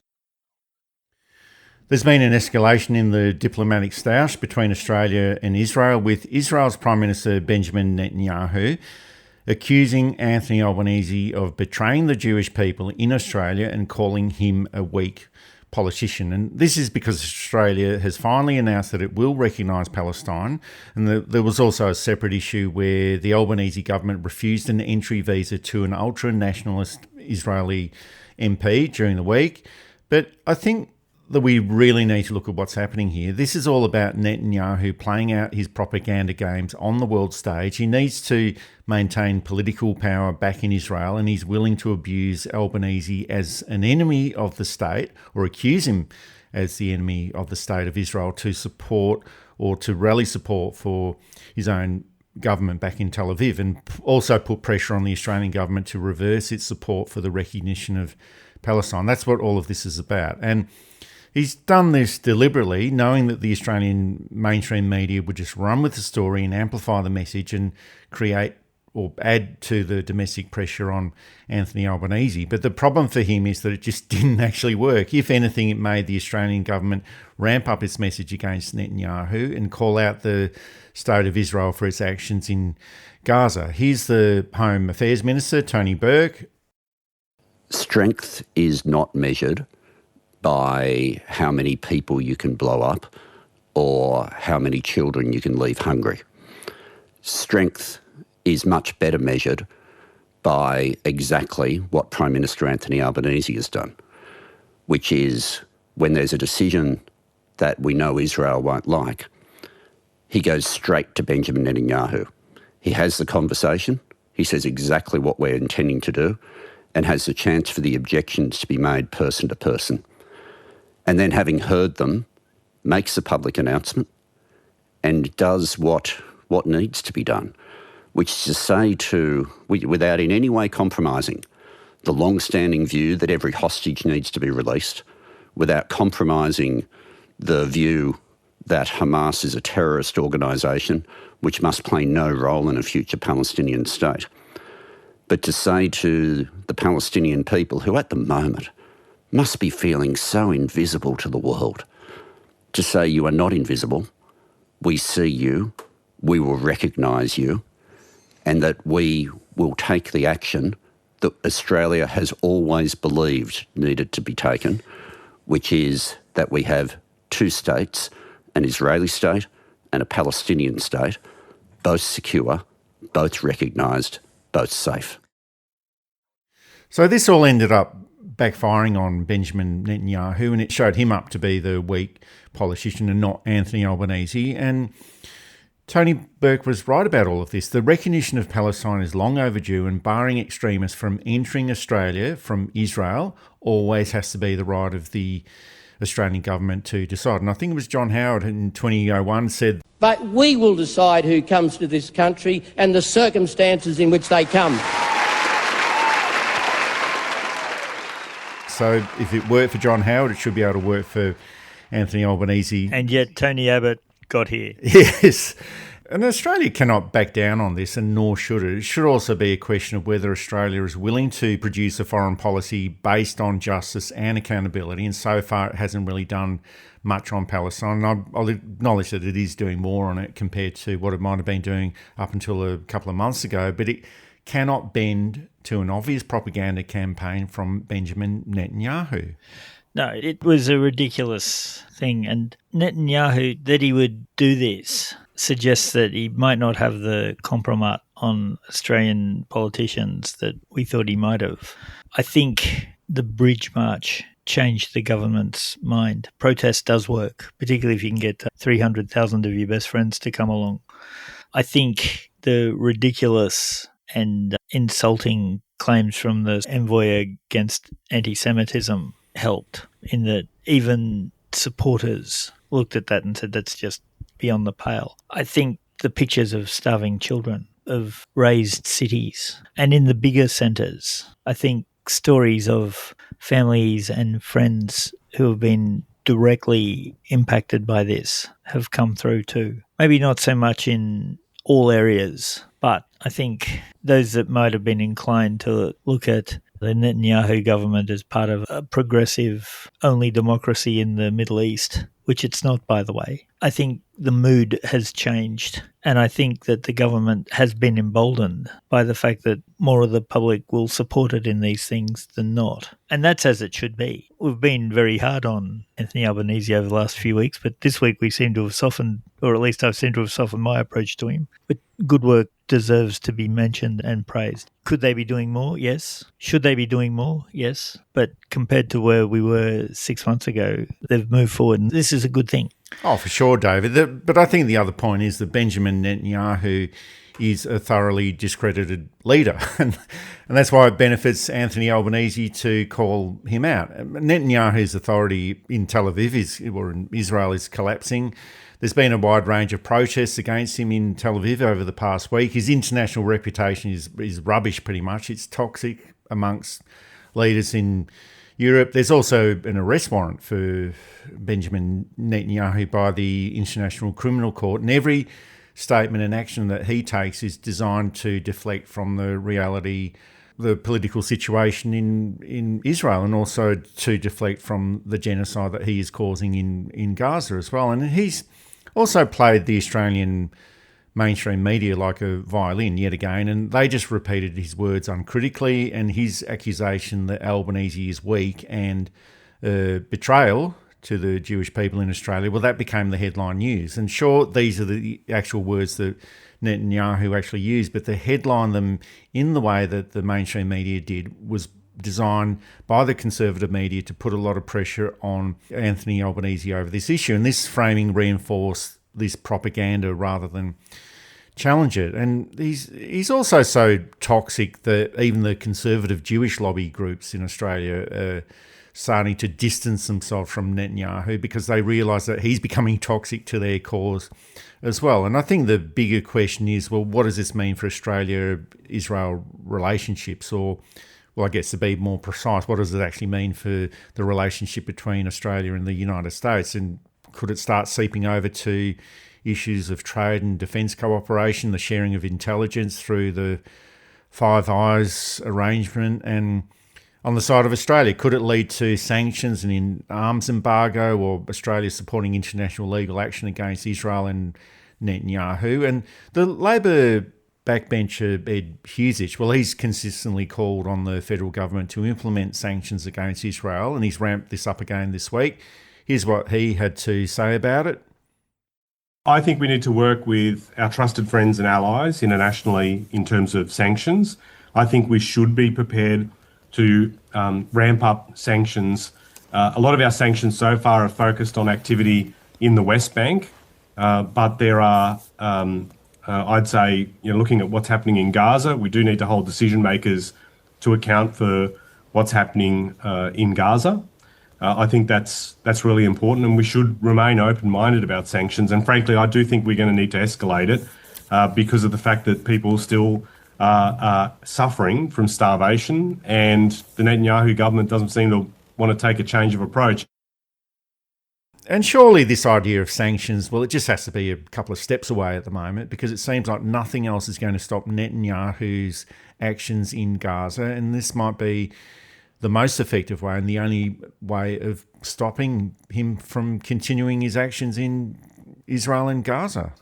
There's been an escalation in the diplomatic stoush between Australia and Israel, with Israel's Prime Minister Benjamin Netanyahu accusing Anthony Albanese of betraying the Jewish people in Australia and calling him a weak politician. And this is because Australia has finally announced that it will recognise Palestine. And there was also a separate issue where the Albanese government refused an entry visa to an ultra-nationalist Israeli MP during the week. But I think that we really need to look at what's happening here. This is all about Netanyahu playing out his propaganda games on the world stage. He needs to maintain political power back in Israel, and he's willing to abuse Albanese as an enemy of the state, or accuse him as the enemy of the state of Israel, to support or to rally support for his own government back in Tel Aviv, and also put pressure on the Australian government to reverse its support for the recognition of Palestine. That's what all of this is about. And he's done this deliberately, knowing that the Australian mainstream media would just run with the story and amplify the message and create or add to the domestic pressure on Anthony Albanese. But the problem for him is that it just didn't actually work. If anything, it made the Australian government ramp up its message against Netanyahu and call out the state of Israel for its actions in Gaza. Here's the Home Affairs Minister, Tony Burke. Strength is not measured by how many people you can blow up or how many children you can leave hungry. Strength is much better measured by exactly what Prime Minister Anthony Albanese has done, which is when there's a decision that we know Israel won't like, he goes straight to Benjamin Netanyahu. He has the conversation, he says exactly what we're intending to do, and has the chance for the objections to be made person to person. And then, having heard them, makes a public announcement and does what needs to be done, which is to say without in any way compromising the long-standing view that every hostage needs to be released, without compromising the view that Hamas is a terrorist organisation which must play no role in a future Palestinian state, but to say to the Palestinian people, who at the moment must be feeling so invisible to the world, to say you are not invisible, we see you, we will recognise you, and that we will take the action that Australia has always believed needed to be taken, which is that we have two states, an Israeli state and a Palestinian state, both secure, both recognised, both safe. So this all ended up backfiring on Benjamin Netanyahu, and it showed him up to be the weak politician and not Anthony Albanese. And Tony Burke was right about all of this. The recognition of Palestine is long overdue, and barring extremists from entering Australia from Israel always has to be the right of the Australian government to decide. And I think it was John Howard in 2001 said, "But we will decide who comes to this country and the circumstances in which they come." So if it worked for John Howard, it should be able to work for Anthony Albanese. And yet Tony Abbott got here. Yes. And Australia cannot back down on this, and nor should it. It should also be a question of whether Australia is willing to produce a foreign policy based on justice and accountability. And so far, it hasn't really done much on Palestine. And I'll acknowledge that it is doing more on it compared to what it might have been doing up until a couple of months ago. But it cannot bend to an obvious propaganda campaign from Benjamin Netanyahu. No, it was a ridiculous thing. And Netanyahu, that he would do this, suggests that he might not have the compromise on Australian politicians that we thought he might have. I think the Bridge March changed the government's mind. Protest does work, particularly if you can get 300,000 of your best friends to come along. I think the ridiculous and insulting claims from the envoy against anti-Semitism helped in that even supporters looked at that and said that's just beyond the pale. I think the pictures of starving children, of razed cities, and in the bigger centres, I think stories of families and friends who have been directly impacted by this have come through too. Maybe not so much in all areas, but I think those that might have been inclined to look at the Netanyahu government as part of a progressive only democracy in the Middle East, which it's not, by the way. I think the mood has changed, and I think that the government has been emboldened by the fact that more of the public will support it in these things than not. And that's as it should be. We've been very hard on Anthony Albanese over the last few weeks, but this week we seem to have softened, or at least I've seemed to have softened my approach to him. But good work deserves to be mentioned and praised. Could they be doing more? Yes. Should they be doing more? Yes. But compared to where we were 6 months ago, they've moved forward, and this is a good thing. Oh, for sure, David. But I think the other point is that Benjamin Netanyahu is a thoroughly discredited leader. And that's why it benefits Anthony Albanese to call him out. Netanyahu's authority in Tel Aviv or in Israel is collapsing. There's been a wide range of protests against him in Tel Aviv over the past week. His international reputation is rubbish pretty much. It's toxic amongst leaders in Europe. There's also an arrest warrant for Benjamin Netanyahu by the International Criminal Court, and every statement and action that he takes is designed to deflect from the reality, the political situation in Israel, and also to deflect from the genocide that he is causing in Gaza as well. And he's also played the Australian mainstream media like a violin yet again, and they just repeated his words uncritically, and his accusation that Albanese is weak and betrayal to the Jewish people in Australia, well, that became the headline news. And sure, these are the actual words that Netanyahu actually used, but to headline them in the way that the mainstream media did was designed by the conservative media to put a lot of pressure on Anthony Albanese over this issue. And this framing reinforced this propaganda rather than challenge it. And he's also so toxic that even the conservative Jewish lobby groups in Australia are starting to distance themselves from Netanyahu because they realise that he's becoming toxic to their cause as well. And I think the bigger question is, well, what does this mean for Australia-Israel relationships? Or, well, I guess to be more precise, what does it actually mean for the relationship between Australia and the United States? And could it start seeping over to issues of trade and defence cooperation, the sharing of intelligence through the Five Eyes arrangement? And on the side of Australia, could it lead to sanctions and an arms embargo, or Australia supporting international legal action against Israel and Netanyahu? And the Labor backbencher Ed Husich, well, he's consistently called on the federal government to implement sanctions against Israel, and he's ramped this up again this week. Here's what he had to say about it. I think we need to work with our trusted friends and allies internationally in terms of sanctions. I think we should be prepared to ramp up sanctions. A lot of our sanctions so far are focused on activity in the West Bank, but there are, I'd say, looking at what's happening in Gaza, we do need to hold decision makers to account for what's happening in Gaza. I think that's really important, and we should remain open-minded about sanctions. And frankly, I do think we're going to need to escalate it because of the fact that people still are suffering from starvation, and the Netanyahu government doesn't seem to want to take a change of approach. And surely this idea of sanctions, well, it just has to be a couple of steps away at the moment, because it seems like nothing else is going to stop Netanyahu's actions in Gaza, and this might be the most effective way and the only way of stopping him from continuing his actions in Israel and Gaza.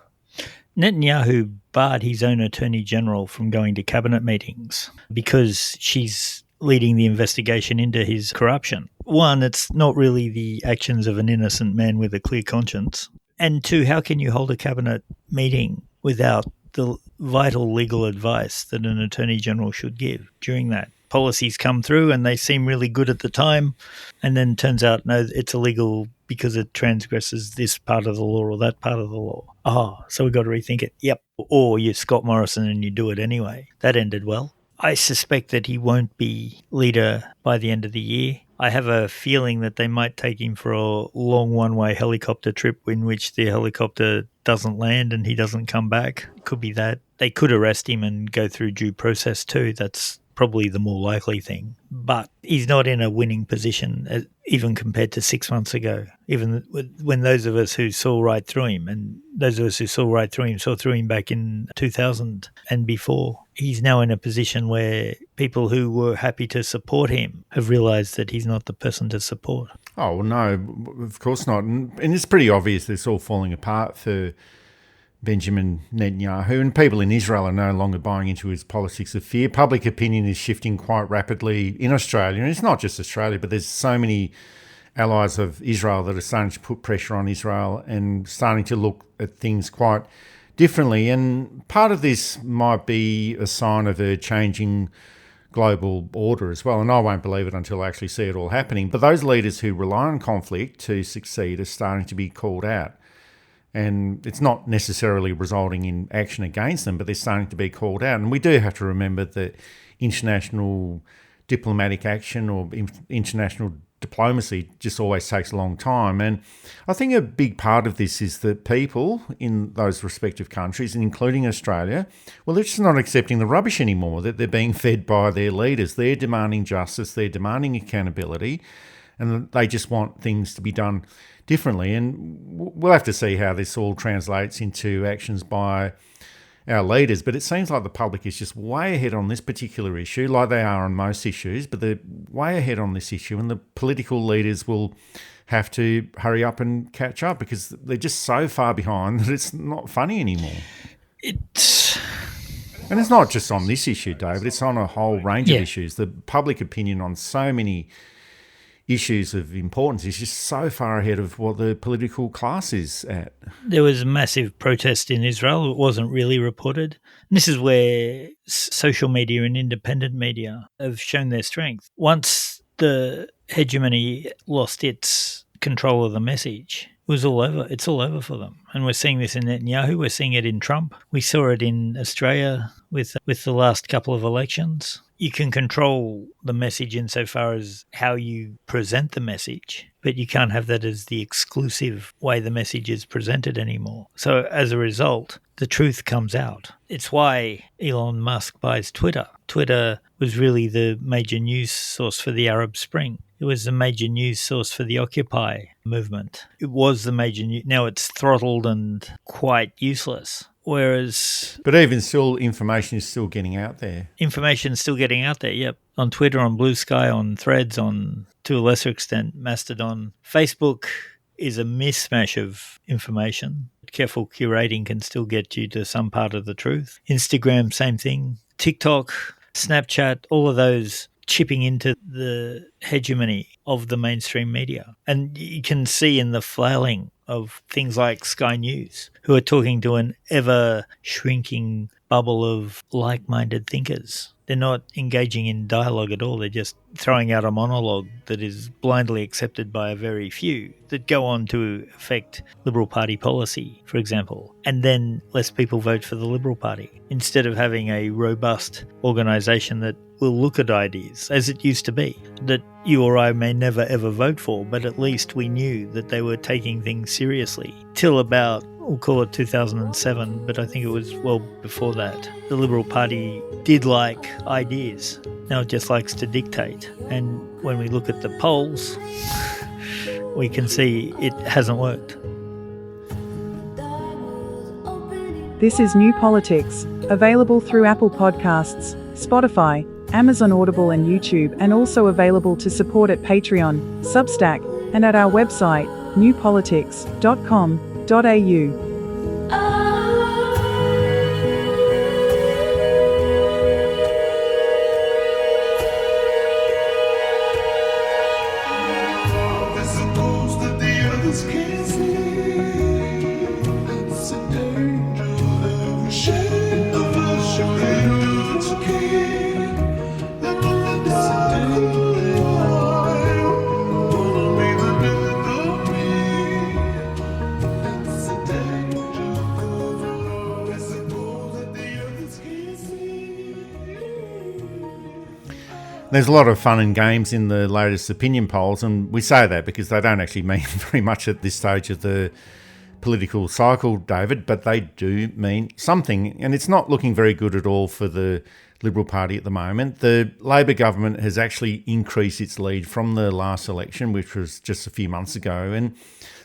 Netanyahu barred his own Attorney General from going to cabinet meetings because she's leading the investigation into his corruption. One, it's not really the actions of an innocent man with a clear conscience. And two, how can you hold a cabinet meeting without the vital legal advice that an Attorney General should give during that? Policies come through and they seem really good at the time, and then turns out, no, it's illegal because it transgresses this part of the law or that part of the law. So we've got to rethink it. Yep. Or you're Scott Morrison and you do it anyway. That ended well. I suspect that he won't be leader by the end of the year. I have a feeling that they might take him for a long one-way helicopter trip in which the helicopter doesn't land and he doesn't come back. It could be that. They could arrest him and go through due process too. That's probably the more likely thing. But he's not in a winning position, even compared to 6 months ago, even when those of us who saw right through him, and those of us who saw right through him saw through him back in 2000 and before. He's now in a position where people who were happy to support him have realised that he's not the person to support. Oh, well, no, of course not. And it's pretty obvious that it's all falling apart for Benjamin Netanyahu, and people in Israel are no longer buying into his politics of fear. Public opinion is shifting quite rapidly in Australia, and it's not just Australia, but there's so many allies of Israel that are starting to put pressure on Israel and starting to look at things quite differently. And part of this might be a sign of a changing global order as well, and I won't believe it until I actually see it all happening. But those leaders who rely on conflict to succeed are starting to be called out. And it's not necessarily resulting in action against them, but they're starting to be called out. And we do have to remember that international diplomatic action or international diplomacy just always takes a long time. And I think a big part of this is that people in those respective countries, and including Australia, well, they're just not accepting the rubbish anymore that they're being fed by their leaders. They're demanding justice, they're demanding accountability, and they just want things to be done differently. And we'll have to see how this all translates into actions by our leaders. But it seems like the public is just way ahead on this particular issue, like they are on most issues, but they're way ahead on this issue, and the political leaders will have to hurry up and catch up because they're just so far behind that it's not funny anymore. And it's not just on this issue, David, it's on a whole range of issues. The public opinion on so many issues of importance is just so far ahead of what the political class is at. There was a massive protest in Israel. It wasn't really reported. And this is where social media and independent media have shown their strength. Once the hegemony lost its control of the message, it was all over. It's all over for them. And we're seeing this in Netanyahu. We're seeing it in Trump. We saw it in Australia with the last couple of elections. You can control the message insofar as how you present the message, but you can't have that as the exclusive way the message is presented anymore. So as a result, the truth comes out. It's why Elon Musk buys Twitter. Twitter was really the major news source for the Arab Spring. It was the major news source for the Occupy movement. It was the major news. Now it's throttled and quite useless. But even still, information is still getting out there. Information's still getting out there, yep. On Twitter, on Blue Sky, on Threads, on, to a lesser extent, Mastodon. Facebook is a mismatch of information. Careful curating can still get you to some part of the truth. Instagram, same thing. TikTok, Snapchat, all of those chipping into the hegemony of the mainstream media. And you can see in the flailing of things like Sky News, who are talking to an ever-shrinking bubble of like-minded thinkers. They're not engaging in dialogue at all. They're just throwing out a monologue that is blindly accepted by a very few that go on to affect Liberal Party policy, for example. And then less people vote for the Liberal Party instead of having a robust organisation that will look at ideas, as it used to be, that you or I may never ever vote for, but at least we knew that they were taking things seriously. Till about, we'll call it 2007, but I think it was well before that. The Liberal Party did like ideas. Now it just likes to dictate. And when we look at the polls, we can see it hasn't worked. This is New Politics, available through Apple Podcasts, Spotify, Amazon Audible and YouTube, and also available to support at Patreon, Substack, and at our website, newpolitics.com.au. There's a lot of fun and games in the latest opinion polls, and we say that because they don't actually mean very much at this stage of the political cycle, David, but they do mean something, and it's not looking very good at all for the Liberal Party at the moment. The Labor government has actually increased its lead from the last election, which was just a few months ago, and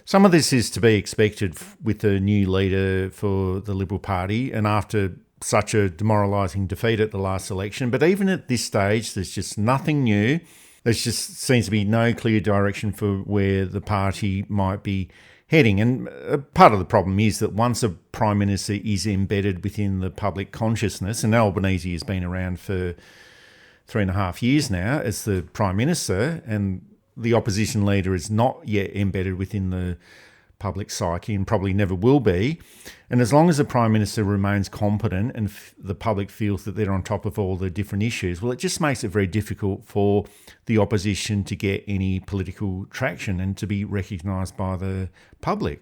some of this is to be expected with the new leader for the Liberal Party and after such a demoralising defeat at the last election. But even at this stage, there's just nothing new. There just seems to be no clear direction for where the party might be heading. And part of the problem is that once a Prime Minister is embedded within the public consciousness, and Albanese has been around for 3.5 years now as the Prime Minister, and the opposition leader is not yet embedded within the public psyche and probably never will be. And as long as the Prime Minister remains competent and the public feels that they're on top of all the different issues, well, it just makes it very difficult for the opposition to get any political traction and to be recognised by the public.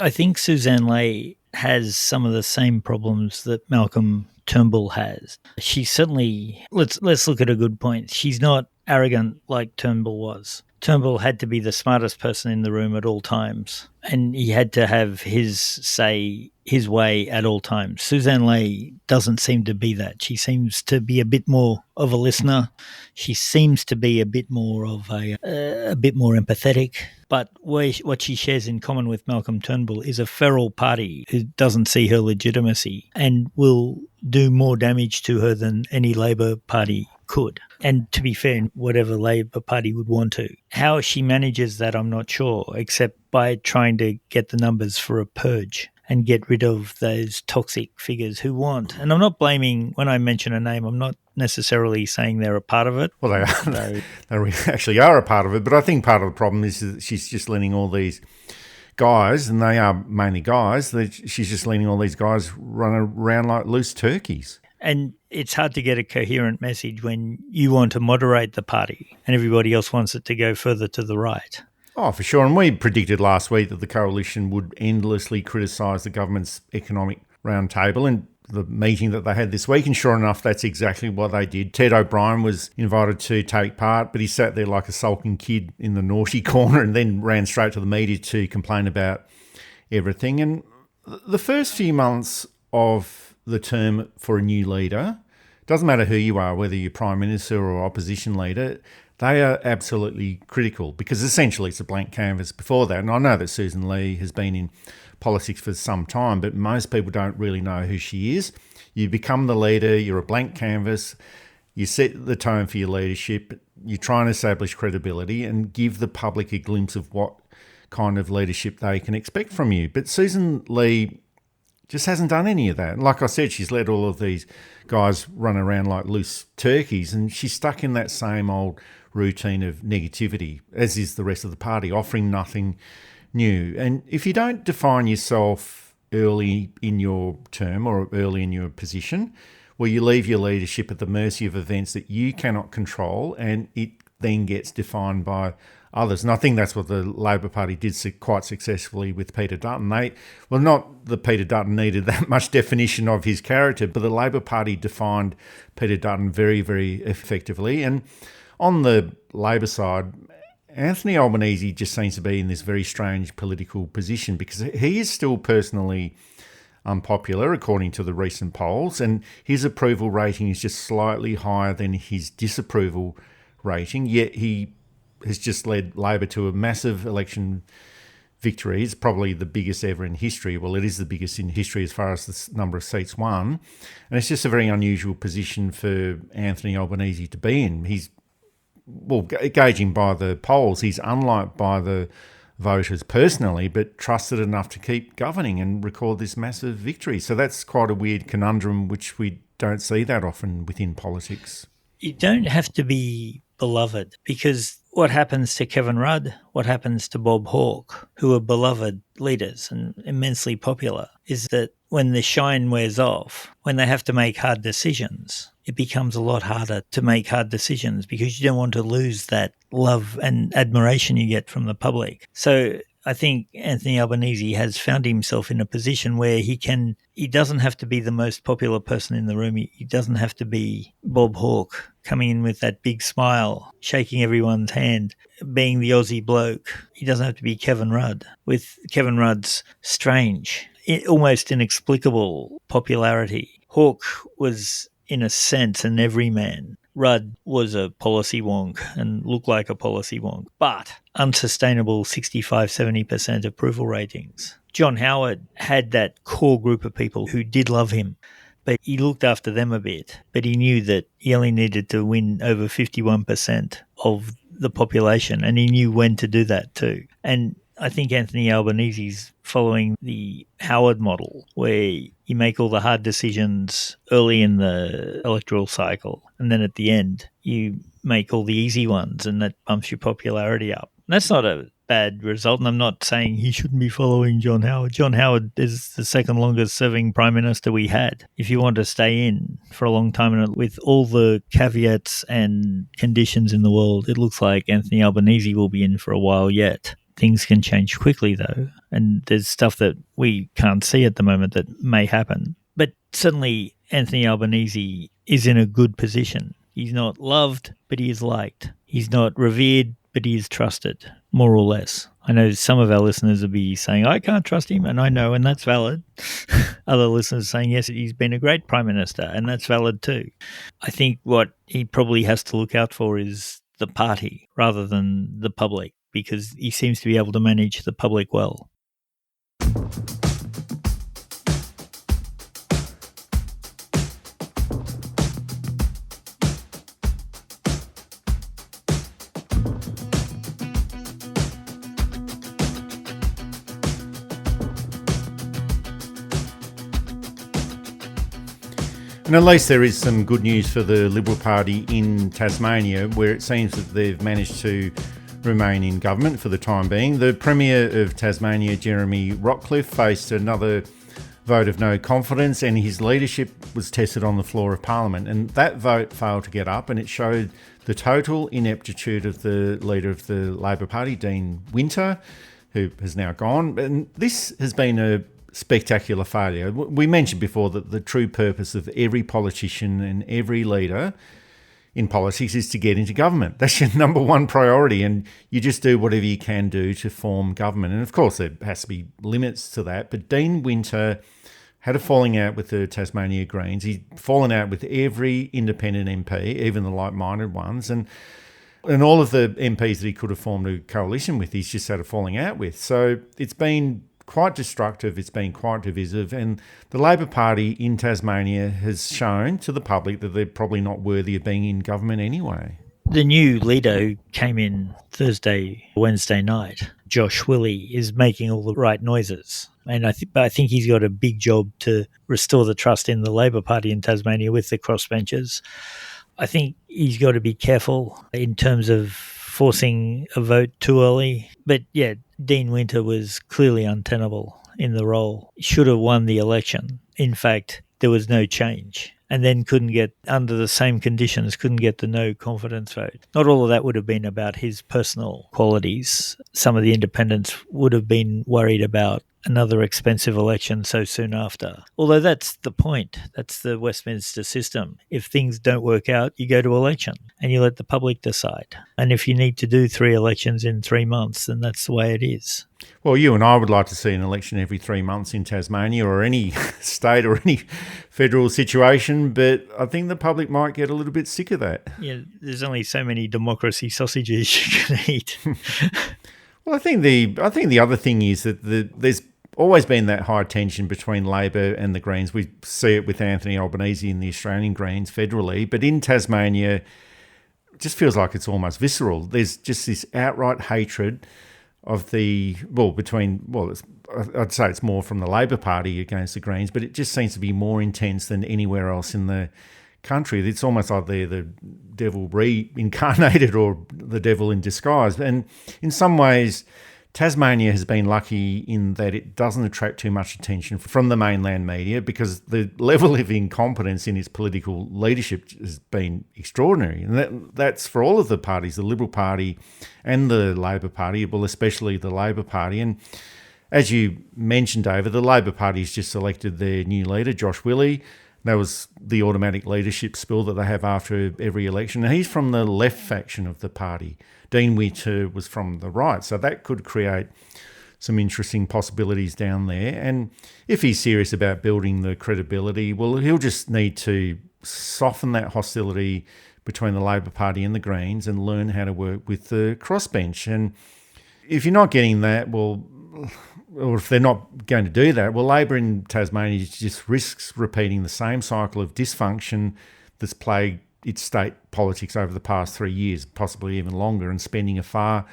I think Sussan Ley has some of the same problems that Malcolm Turnbull has. She's certainly, let's look at a good point. She's not arrogant like Turnbull was. Turnbull had to be the smartest person in the room at all times, and he had to have his say, his way at all times. Sussan Ley doesn't seem to be that. She seems to be a bit more of a listener. She seems to be a bit more of a bit more empathetic. But what she shares in common with Malcolm Turnbull is a feral party who doesn't see her legitimacy and will do more damage to her than any Labor Party could. And to be fair, whatever Labor Party would want to. How she manages that, I'm not sure, except by trying to get the numbers for a purge and get rid of those toxic figures who want. And I'm not blaming, when I mention a name, I'm not necessarily saying they're a part of it. Well, they are. They actually are a part of it. But I think part of the problem is that she's just letting all these guys, and they are mainly guys, she's just letting all these guys run around like loose turkeys. And it's hard to get a coherent message when you want to moderate the party and everybody else wants it to go further to the right. Oh, for sure. And we predicted last week that the coalition would endlessly criticise the government's Economic Roundtable and the meeting that they had this week. And sure enough, that's exactly what they did. Ted O'Brien was invited to take part, but he sat there like a sulking kid in the naughty corner and then ran straight to the media to complain about everything. And the first few months of the term for a new leader, doesn't matter who you are, whether you're Prime Minister or opposition leader, they are absolutely critical because essentially it's a blank canvas before that. And I know that Sussan Ley has been in politics for some time, but most people don't really know who she is. You become the leader, you're a blank canvas, you set the tone for your leadership, you try and establish credibility and give the public a glimpse of what kind of leadership they can expect from you. But Sussan Ley just hasn't done any of that. And like I said, she's let all of these guys run around like loose turkeys, and she's stuck in that same old routine of negativity, as is the rest of the party, offering nothing new. And if you don't define yourself early in your term or early in your position, well, you leave your leadership at the mercy of events that you cannot control, and it then gets defined by others. And I think that's what the Labor Party did quite successfully with Peter Dutton. Not that Peter Dutton needed that much definition of his character, but the Labor Party defined Peter Dutton very, very effectively. And on the Labor side, Anthony Albanese just seems to be in this very strange political position because he is still personally unpopular, according to the recent polls, and his approval rating is just slightly higher than his disapproval rating, yet he has just led Labor to a massive election victory. It's probably the biggest ever in history. Well, it is the biggest in history as far as the number of seats won. And it's just a very unusual position for Anthony Albanese to be in. He's, well, gauging by the polls, he's unliked by the voters personally, but trusted enough to keep governing and record this massive victory. So that's quite a weird conundrum, which we don't see that often within politics. You don't have to be beloved, because what happens to Kevin Rudd, what happens to Bob Hawke, who are beloved leaders and immensely popular, is that when the shine wears off, when they have to make hard decisions, it becomes a lot harder to make hard decisions because you don't want to lose that love and admiration you get from the public. So I think Anthony Albanese has found himself in a position where he doesn't have to be the most popular person in the room. He doesn't have to be Bob Hawke coming in with that big smile, shaking everyone's hand, being the Aussie bloke. He doesn't have to be Kevin Rudd, with Kevin Rudd's strange, almost inexplicable popularity. Hawke was, in a sense, an everyman. Rudd was a policy wonk and looked like a policy wonk, but unsustainable 65-70% approval ratings. John Howard had that core group of people who did love him, but he looked after them a bit. But he knew that he only needed to win over 51% of the population, and he knew when to do that too. And I think Anthony Albanese's following the Howard model, where you make all the hard decisions early in the electoral cycle, and then at the end you make all the easy ones, and that bumps your popularity up. And that's not a bad result, and I'm not saying he shouldn't be following John Howard. John Howard is the second longest serving Prime Minister we had. If you want to stay in for a long time, and with all the caveats and conditions in the world, it looks like Anthony Albanese will be in for a while yet. Things can change quickly, though, and there's stuff that we can't see at the moment that may happen. But suddenly, Anthony Albanese is in a good position. He's not loved, but he is liked. He's not revered, but he is trusted, more or less. I know some of our listeners will be saying, I can't trust him, and I know, and that's valid. Other listeners are saying, yes, he's been a great Prime Minister, and that's valid too. I think what he probably has to look out for is the party rather than the public, because he seems to be able to manage the public well. And at least there is some good news for the Liberal Party in Tasmania, where it seems that they've managed to remain in government for the time being. The Premier of Tasmania, Jeremy Rockcliffe, faced another vote of no confidence, and his leadership was tested on the floor of Parliament. And that vote failed to get up, and it showed the total ineptitude of the leader of the Labor Party, Dean Winter, who has now gone. And this has been a spectacular failure. We mentioned before that the true purpose of every politician and every leader in politics is to get into government. That's your number one priority, and you just do whatever you can do to form government. And of course, there has to be limits to that. But Dean Winter had a falling out with the Tasmania Greens. He'd fallen out with every independent MP, even the like-minded ones. And all of the MPs that he could have formed a coalition with, he's just had a falling out with. So it's been quite destructive, it's been quite divisive, and the Labor Party in Tasmania has shown to the public that they're probably not worthy of being in government anyway. The new leader who came in Wednesday night, Josh Willie, is making all the right noises. And I think he's got a big job to restore the trust in the Labor Party in Tasmania with the crossbenchers. I think he's got to be careful in terms of forcing a vote too early. But yeah, Dean Winter was clearly untenable in the role. He should have won the election. In fact, there was no change, and then couldn't get, under the same conditions, couldn't get the no confidence vote. Not all of that would have been about his personal qualities. Some of the independents would have been worried about another expensive election so soon after. Although that's the point. That's the Westminster system. If things don't work out, you go to election and you let the public decide. And if you need to do 3 elections in 3 months, then that's the way it is. Well, you and I would like to see an election every 3 months in Tasmania or any state or any federal situation, but I think the public might get a little bit sick of that. Yeah, there's only so many democracy sausages you can eat. Well, I think the other thing is that there's always been that high tension between Labor and the Greens. We see it with Anthony Albanese and the Australian Greens federally, but in Tasmania, it just feels like it's almost visceral. There's just this outright hatred of I'd say it's more from the Labor Party against the Greens, but it just seems to be more intense than anywhere else in the country. It's almost like they're the devil reincarnated or the devil in disguise. And in some ways, Tasmania has been lucky in that it doesn't attract too much attention from the mainland media because the level of incompetence in its political leadership has been extraordinary. And that's for all of the parties, the Liberal Party and the Labor Party, well, especially the Labor Party. And as you mentioned, David, the Labor Party has just elected their new leader, Josh Willie. That was the automatic leadership spill that they have after every election. And he's from the left faction of the party. Dean Witt was from the right. So that could create some interesting possibilities down there. And if he's serious about building the credibility, well, he'll just need to soften that hostility between the Labor Party and the Greens and learn how to work with the crossbench. And if you're not getting that, well, or if they're not going to do that, well, Labor in Tasmania just risks repeating the same cycle of dysfunction that's plagued its state politics over the past 3 years, possibly even longer, and spending a far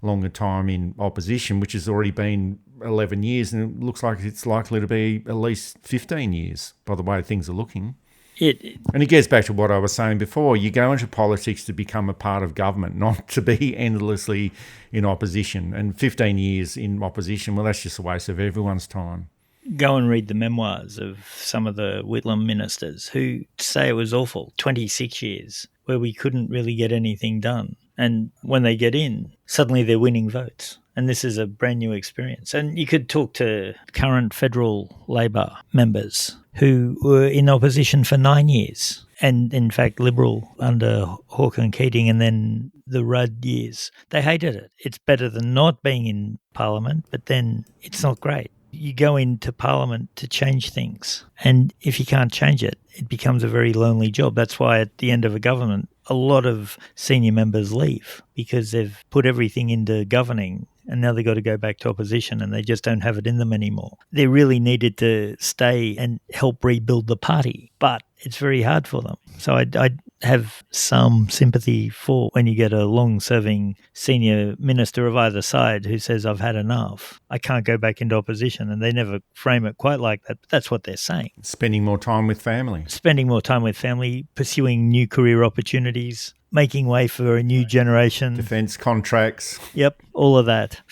longer time in opposition, which has already been 11 years, and it looks like it's likely to be at least 15 years by the way things are looking. And it gets back to what I was saying before. You go into politics to become a part of government, not to be endlessly in opposition. And 15 years in opposition, well, that's just a waste of everyone's time. Go and read the memoirs of some of the Whitlam ministers who say it was awful, 26 years, where we couldn't really get anything done. And when they get in, suddenly they're winning votes. And this is a brand new experience. And you could talk to current federal Labor members who were in opposition for 9 years. And in fact, Liberal under Hawke and Keating and then the Rudd years. They hated it. It's better than not being in Parliament, but then it's not great. You go into Parliament to change things. And if you can't change it, it becomes a very lonely job. That's why at the end of a government, a lot of senior members leave because they've put everything into governing and now they've got to go back to opposition and they just don't have it in them anymore. They really needed to stay and help rebuild the party, but it's very hard for them. So I have some sympathy for when you get a long-serving senior minister of either side who says, I've had enough. I can't go back into opposition. And they never frame it quite like that, but that's what they're saying. Spending more time with family. Spending more time with family, pursuing new career opportunities, making way for a new generation. Defence contracts. Yep, all of that.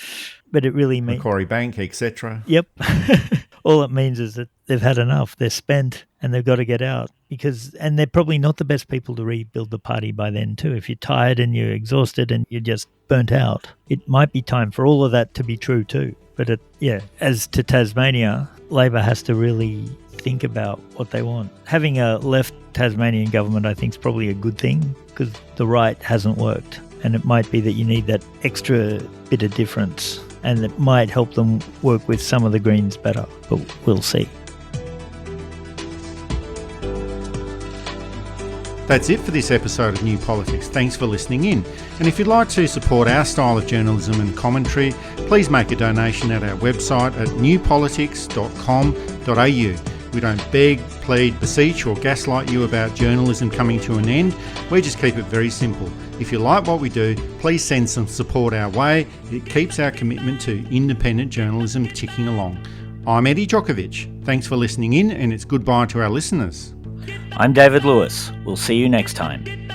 But it really means... Macquarie Bank, etc. Yep. All it means is that they've had enough. They're spent and they've got to get out. And they're probably not the best people to rebuild the party by then too. If you're tired and you're exhausted and you're just burnt out, it might be time for all of that to be true too. But as to Tasmania, Labor has to really think about what they want. Having a left Tasmanian government, I think, is probably a good thing because the right hasn't worked. And it might be that you need that extra bit of difference and it might help them work with some of the Greens better. But we'll see. That's it for this episode of New Politics. Thanks for listening in. And if you'd like to support our style of journalism and commentary, please make a donation at our website at newpolitics.com.au. We don't beg, plead, beseech or gaslight you about journalism coming to an end. We just keep it very simple. If you like what we do, please send some support our way. It keeps our commitment to independent journalism ticking along. I'm Eddie Djokovic. Thanks for listening in, and it's goodbye to our listeners. I'm David Lewis. We'll see you next time.